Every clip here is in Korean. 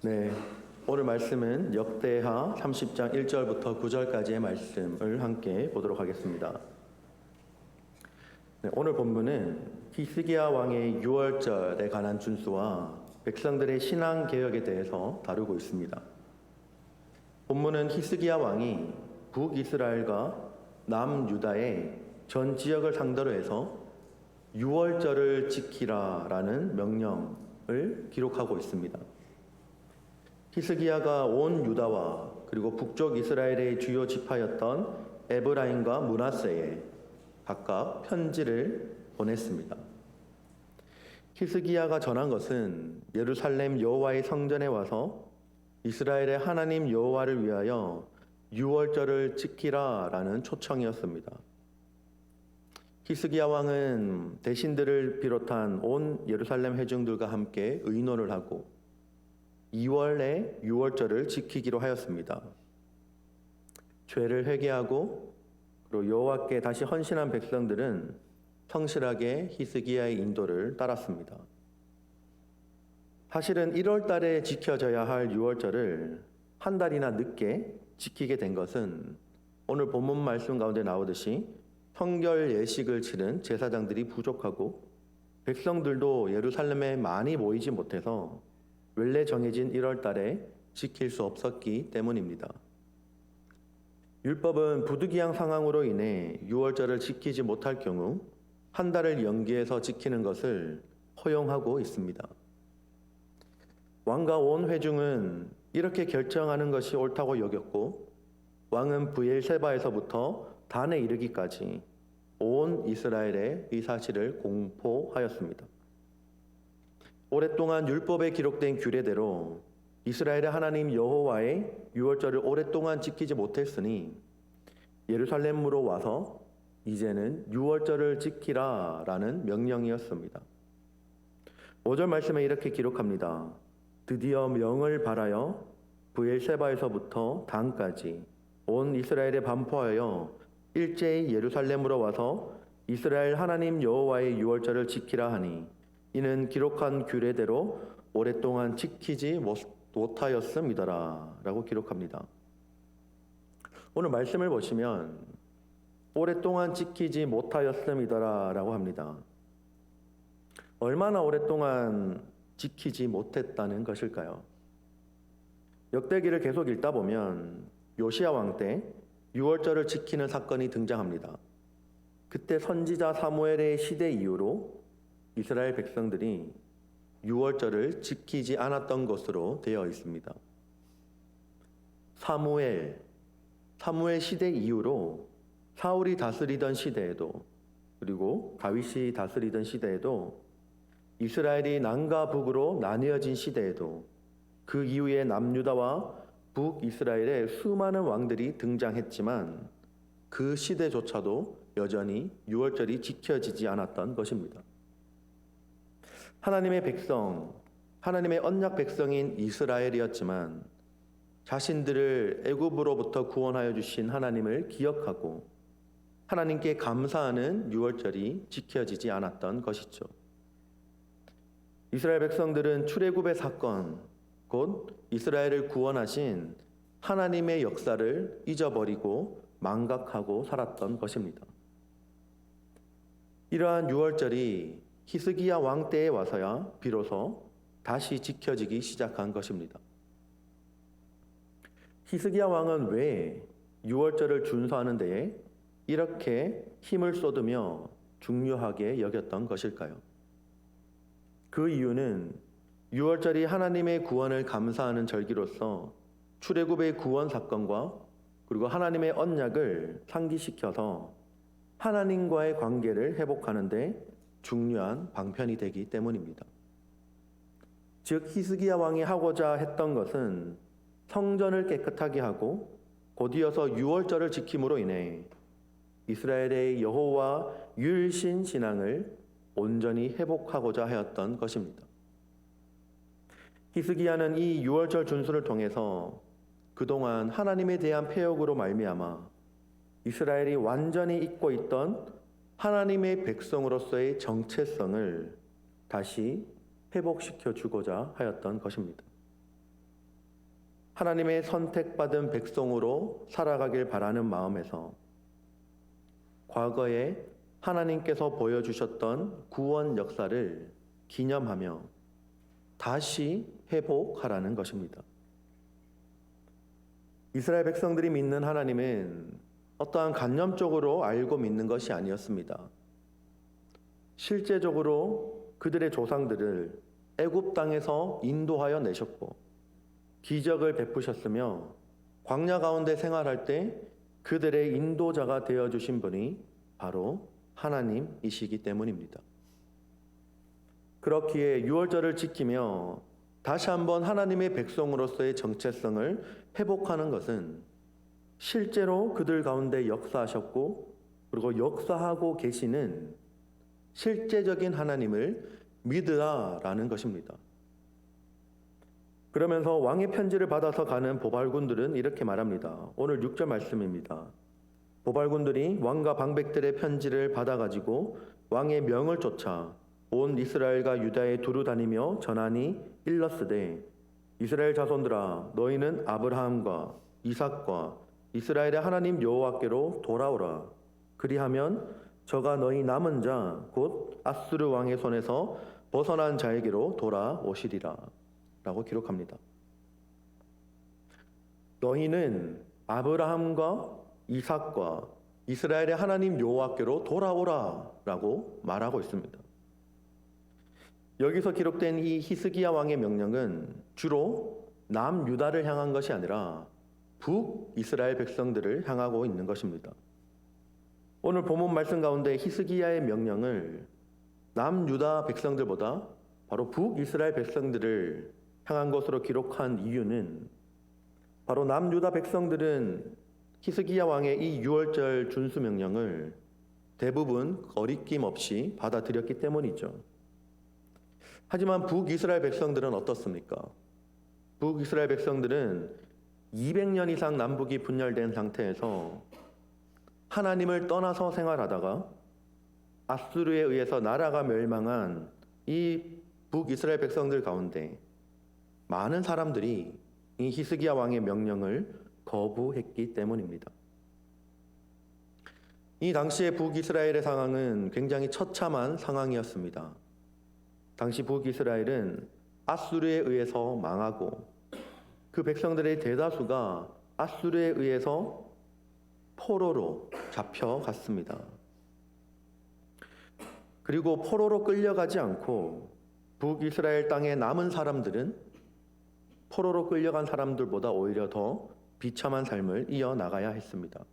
네, 오늘 말씀은 역대하 30장 1절부터 9절까지의 말씀을 함께 보도록 하겠습니다. 네, 오늘 본문은 히스기야 왕의 유월절에 관한 준수와 백성들의 신앙 개혁에 대해서 다루고 있습니다. 본문은 히스기야 왕이 북이스라엘과 남유다의 전 지역을 상대로 해서 유월절을 지키라라는 명령을 기록하고 있습니다. 히스기야가 온 유다와 그리고 북쪽 이스라엘의 주요 지파였던 에브라임과 므낫세에 각각 편지를 보냈습니다. 히스기야가 전한 것은 예루살렘 여호와의 성전에 와서 이스라엘의 하나님 여호와를 위하여 유월절을 지키라라는 초청이었습니다. 히스기야 왕은 대신들을 비롯한 온 예루살렘 회중들과 함께 의논을 하고 2월에 유월절을 지키기로 하였습니다. 죄를 회개하고 그리고 여호와께 다시 헌신한 백성들은 성실하게 히스기야의 인도를 따랐습니다. 사실은 1월 달에 지켜져야 할 유월절을 한 달이나 늦게 지키게 된 것은 오늘 본문 말씀 가운데 나오듯이 성결 예식을 치른 제사장들이 부족하고 백성들도 예루살렘에 많이 모이지 못해서 원래 정해진 1월 달에 지킬 수 없었기 때문입니다. 율법은 부득이한 상황으로 인해 유월절을 지키지 못할 경우 한 달을 연기해서 지키는 것을 허용하고 있습니다. 왕과 온 회중은 이렇게 결정하는 것이 옳다고 여겼고 왕은 브엘세바에서부터 단에 이르기까지 온 이스라엘에 이 사실을 공포하였습니다. 오랫동안 율법에 기록된 규례대로 이스라엘의 하나님 여호와의 유월절을 오랫동안 지키지 못했으니 예루살렘으로 와서 이제는 유월절을 지키라라는 명령이었습니다. 5절 말씀에 이렇게 기록합니다. 드디어 명을 발하여 브엘세바에서부터 단까지 온 이스라엘에 반포하여 일제히 예루살렘으로 와서 이스라엘 하나님 여호와의 유월절을 지키라 하니 이는 기록한 규례대로 오랫동안 지키지 못하였음이더라 라고 기록합니다. 오늘 말씀을 보시면 오랫동안 지키지 못하였음이더라 라고 합니다. 얼마나 오랫동안 지키지 못했다는 것일까요? 역대기를 계속 읽다 보면 요시야 왕 때 유월절을 지키는 사건이 등장합니다. 그때 선지자 사무엘의 시대 이후로 이스라엘 백성들이 유월절을 지키지 않았던 것으로 되어 있습니다. 사무엘 시대 이후로 사울이 다스리던 시대에도 그리고 다윗이 다스리던 시대에도 이스라엘이 남과 북으로 나뉘어진 시대에도 그 이후에 남유다와 북이스라엘에 수많은 왕들이 등장했지만 그 시대조차도 여전히 유월절이 지켜지지 않았던 것입니다. 하나님의 백성, 하나님의 언약 백성인 이스라엘이었지만 자신들을 애굽으로부터 구원하여 주신 하나님을 기억하고 하나님께 감사하는 유월절이 지켜지지 않았던 것이죠. 이스라엘 백성들은 출애굽의 사건, 곧 이스라엘을 구원하신 하나님의 역사를 잊어버리고 망각하고 살았던 것입니다. 이러한 유월절이 히스기야 왕 때에 와서야 비로소 다시 지켜지기 시작한 것입니다. 히스기야 왕은 왜 유월절을 준수하는 데에 이렇게 힘을 쏟으며 중요하게 여겼던 것일까요? 그 이유는 유월절이 하나님의 구원을 감사하는 절기로서 출애굽의 구원 사건과 그리고 하나님의 언약을 상기시켜서 하나님과의 관계를 회복하는 데 중요한 방편이 되기 때문입니다. 즉 히스기야 왕이 하고자 했던 것은 성전을 깨끗하게 하고 곧이어서 유월절을 지킴으로 인해 이스라엘의 여호와 율신 신앙을 온전히 회복하고자 하였던 것입니다. 히스기야는 이 유월절 준수를 통해서 그동안 하나님에 대한 패역으로 말미암아 이스라엘이 완전히 잊고 있던 하나님의 백성으로서의 정체성을 다시 회복시켜 주고자 하였던 것입니다. 하나님의 선택받은 백성으로 살아가길 바라는 마음에서 과거에 하나님께서 보여주셨던 구원 역사를 기념하며 다시 회복하라는 것입니다. 이스라엘 백성들이 믿는 하나님은 어떠한 관념적으로 알고 믿는 것이 아니었습니다. 실제적으로 그들의 조상들을 애굽 땅에서 인도하여 내셨고 기적을 베푸셨으며 광야 가운데 생활할 때 그들의 인도자가 되어주신 분이 바로 하나님이시기 때문입니다. 그렇기에 유월절을 지키며 다시 한번 하나님의 백성으로서의 정체성을 회복하는 것은 실제로 그들 가운데 역사하셨고 그리고 역사하고 계시는 실제적인 하나님을 믿으라라는 것입니다. 그러면서 왕의 편지를 받아서 가는 보발군들은 이렇게 말합니다. 오늘 6절 말씀입니다. 보발군들이 왕과 방백들의 편지를 받아가지고 왕의 명을 쫓아 온 이스라엘과 유다에 두루 다니며 전하니 일렀으되 이스라엘 자손들아 너희는 아브라함과 이삭과 이스라엘의 하나님 여호와께로 돌아오라. 그리하면 저가 너희 남은 자 곧 아수르 왕의 손에서 벗어난 자에게로 돌아오시리라 라고 기록합니다. 너희는 아브라함과 이삭과 이스라엘의 하나님 여호와께로 돌아오라 라고 말하고 있습니다. 여기서 기록된 이 히스기야 왕의 명령은 주로 남유다를 향한 것이 아니라 북이스라엘 백성들을 향하고 있는 것입니다. 오늘 본문 말씀 가운데 히스기야의 명령을 남유다 백성들보다 바로 북이스라엘 백성들을 향한 것으로 기록한 이유는 바로 남유다 백성들은 히스기야 왕의 이 유월절 준수 명령을 대부분 거리낌 없이 받아들였기 때문이죠. 하지만 북이스라엘 백성들은 어떻습니까? 북이스라엘 백성들은 200년 이상 남북이 분열된 상태에서 하나님을 떠나서 생활하다가 아수르에 의해서 나라가 멸망한 이 북이스라엘 백성들 가운데 많은 사람들이 이 히스기야 왕의 명령을 거부했기 때문입니다. 이 당시의 북이스라엘의 상황은 굉장히 처참한 상황이었습니다. 당시 북이스라엘은 아수르에 의해서 망하고 그 백성들의 대다수가 아수르에 의해서 포로로 잡혀갔습니다. 그리고 포로로 끌려가지 않고 북이스라엘 땅에 남은 사람들은 포로로 끌려간 사람들보다 오히려 더 비참한 삶을 이어나가야 했습니다.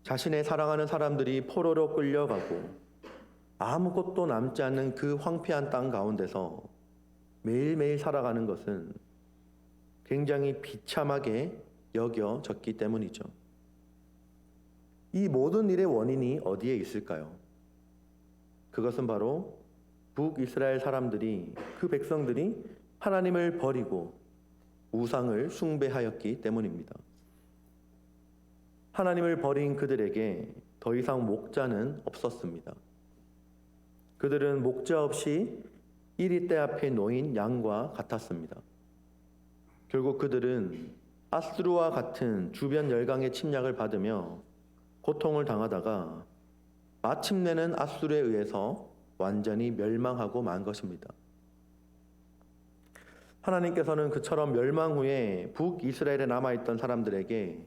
자신의 사랑하는 사람들이 포로로 끌려가고 아무것도 남지 않는 그 황폐한 땅 가운데서 매일매일 살아가는 것은 굉장히 비참하게 여겨졌기 때문이죠. 이 모든 일의 원인이 어디에 있을까요? 그것은 바로 북이스라엘 사람들이, 그 백성들이 하나님을 버리고 우상을 숭배하였기 때문입니다. 하나님을 버린 그들에게 더 이상 목자는 없었습니다. 그들은 목자 없이 이리떼 앞에 놓인 양과 같았습니다. 결국 그들은 아수르와 같은 주변 열강의 침략을 받으며 고통을 당하다가 마침내는 아수르에 의해서 완전히 멸망하고 만 것입니다. 하나님께서는 그처럼 멸망 후에 북이스라엘에 남아있던 사람들에게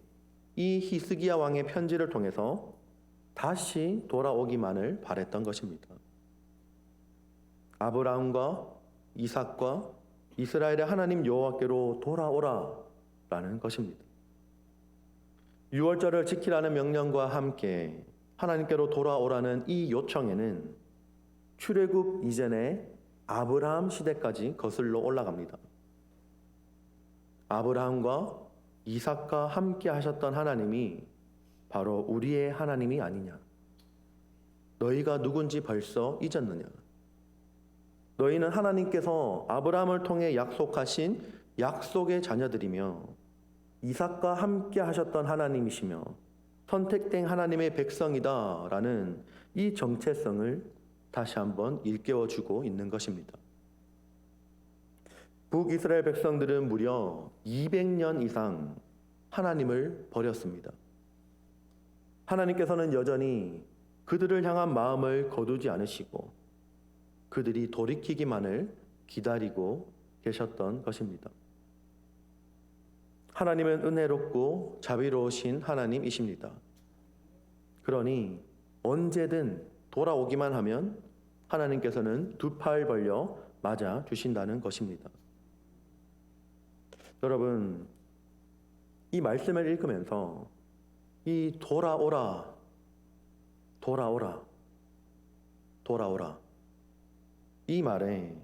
이 히스기야 왕의 편지를 통해서 다시 돌아오기만을 바랬던 것입니다. 아브라함과 이삭과 이스라엘의 하나님 여호와께로 돌아오라 라는 것입니다. 유월절을 지키라는 명령과 함께 하나님께로 돌아오라는 이 요청에는 출애굽 이전의 아브라함 시대까지 거슬러 올라갑니다. 아브라함과 이삭과 함께 하셨던 하나님이 바로 우리의 하나님이 아니냐? 너희가 누군지 벌써 잊었느냐? 너희는 하나님께서 아브라함을 통해 약속하신 약속의 자녀들이며 이삭과 함께 하셨던 하나님이시며 선택된 하나님의 백성이다라는 이 정체성을 다시 한번 일깨워주고 있는 것입니다. 북이스라엘 백성들은 무려 200년 이상 하나님을 버렸습니다. 하나님께서는 여전히 그들을 향한 마음을 거두지 않으시고 그들이 돌이키기만을 기다리고 계셨던 것입니다. 하나님은 은혜롭고 자비로우신 하나님이십니다. 그러니 언제든 돌아오기만 하면 하나님께서는 두 팔 벌려 맞아 주신다는 것입니다. 여러분, 이 말씀을 읽으면서 이 돌아오라, 돌아오라, 돌아오라 이 말에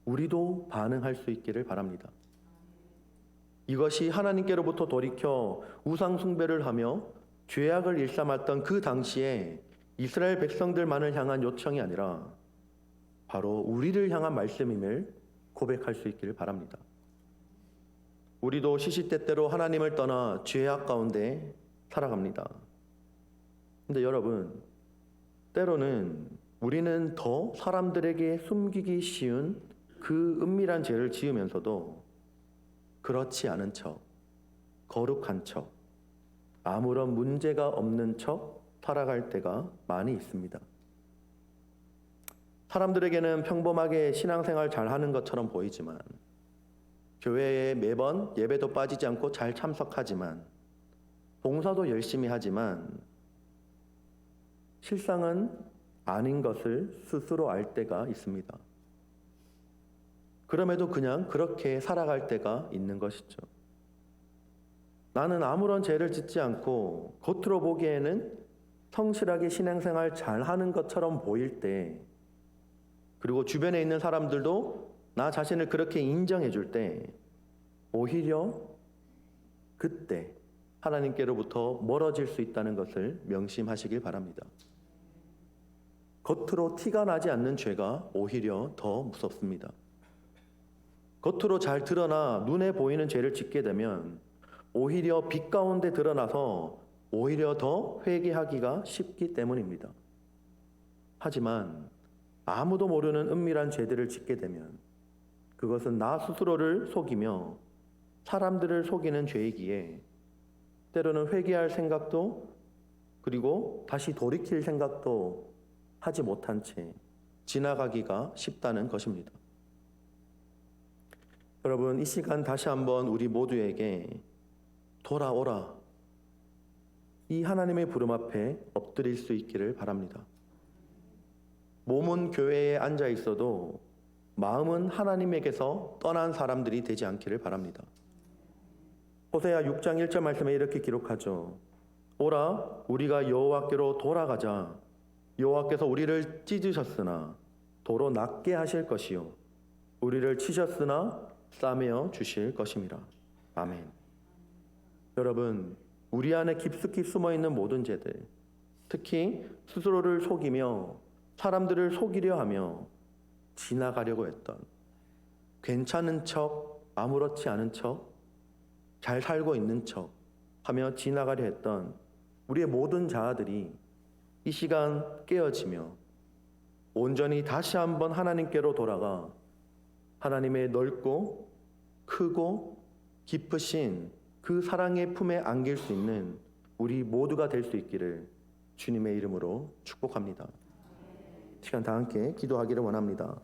우리도 반응할 수 있기를 바랍니다. 이것이 하나님께로부터 돌이켜 우상 숭배를 하며 죄악을 일삼았던 그 당시에 이스라엘 백성들만을 향한 요청이 아니라 바로 우리를 향한 말씀임을 고백할 수 있기를 바랍니다. 우리도 시시때때로 하나님을 떠나 죄악 가운데 살아갑니다. 근데 여러분, 때로는 우리는 더 사람들에게 숨기기 쉬운 그 은밀한 죄를 지으면서도 그렇지 않은 척, 거룩한 척, 아무런 문제가 없는 척 살아갈 때가 많이 있습니다. 사람들에게는 평범하게 신앙생활 잘하는 것처럼 보이지만, 교회에 매번 예배도 빠지지 않고 잘 참석하지만, 봉사도 열심히 하지만 실상은 아닌 것을 스스로 알 때가 있습니다. 그럼에도 그냥 그렇게 살아갈 때가 있는 것이죠. 나는 아무런 죄를 짓지 않고 겉으로 보기에는 성실하게 신앙생활 잘하는 것처럼 보일 때, 그리고 주변에 있는 사람들도 나 자신을 그렇게 인정해 줄 때, 오히려 그때 하나님께로부터 멀어질 수 있다는 것을 명심하시길 바랍니다. 겉으로 티가 나지 않는 죄가 오히려 더 무섭습니다. 겉으로 잘 드러나 눈에 보이는 죄를 짓게 되면 오히려 빛 가운데 드러나서 오히려 더 회개하기가 쉽기 때문입니다. 하지만 아무도 모르는 은밀한 죄들을 짓게 되면 그것은 나 스스로를 속이며 사람들을 속이는 죄이기에 때로는 회개할 생각도, 그리고 다시 돌이킬 생각도 하지 못한 채 지나가기가 쉽다는 것입니다. 여러분, 이 시간 다시 한번 우리 모두에게 돌아오라, 이 하나님의 부름 앞에 엎드릴 수 있기를 바랍니다. 몸은 교회에 앉아 있어도 마음은 하나님에게서 떠난 사람들이 되지 않기를 바랍니다. 호세아 6장 1절 말씀에 이렇게 기록하죠. 오라, 우리가 여호와께로 돌아가자. 여호와께서 우리를 찢으셨으나 도로 낫게 하실 것이요, 우리를 치셨으나 싸매어 주실 것임이라. 아멘. 여러분, 우리 안에 깊숙이 숨어있는 모든 죄들, 특히 스스로를 속이며 사람들을 속이려 하며 지나가려고 했던, 괜찮은 척, 아무렇지 않은 척, 잘 살고 있는 척 하며 지나가려 했던 우리의 모든 자아들이 이 시간 깨어지며 온전히 다시 한번 하나님께로 돌아가 하나님의 넓고 크고 깊으신 그 사랑의 품에 안길 수 있는 우리 모두가 될 수 있기를 주님의 이름으로 축복합니다. 시간 다 함께 기도하기를 원합니다.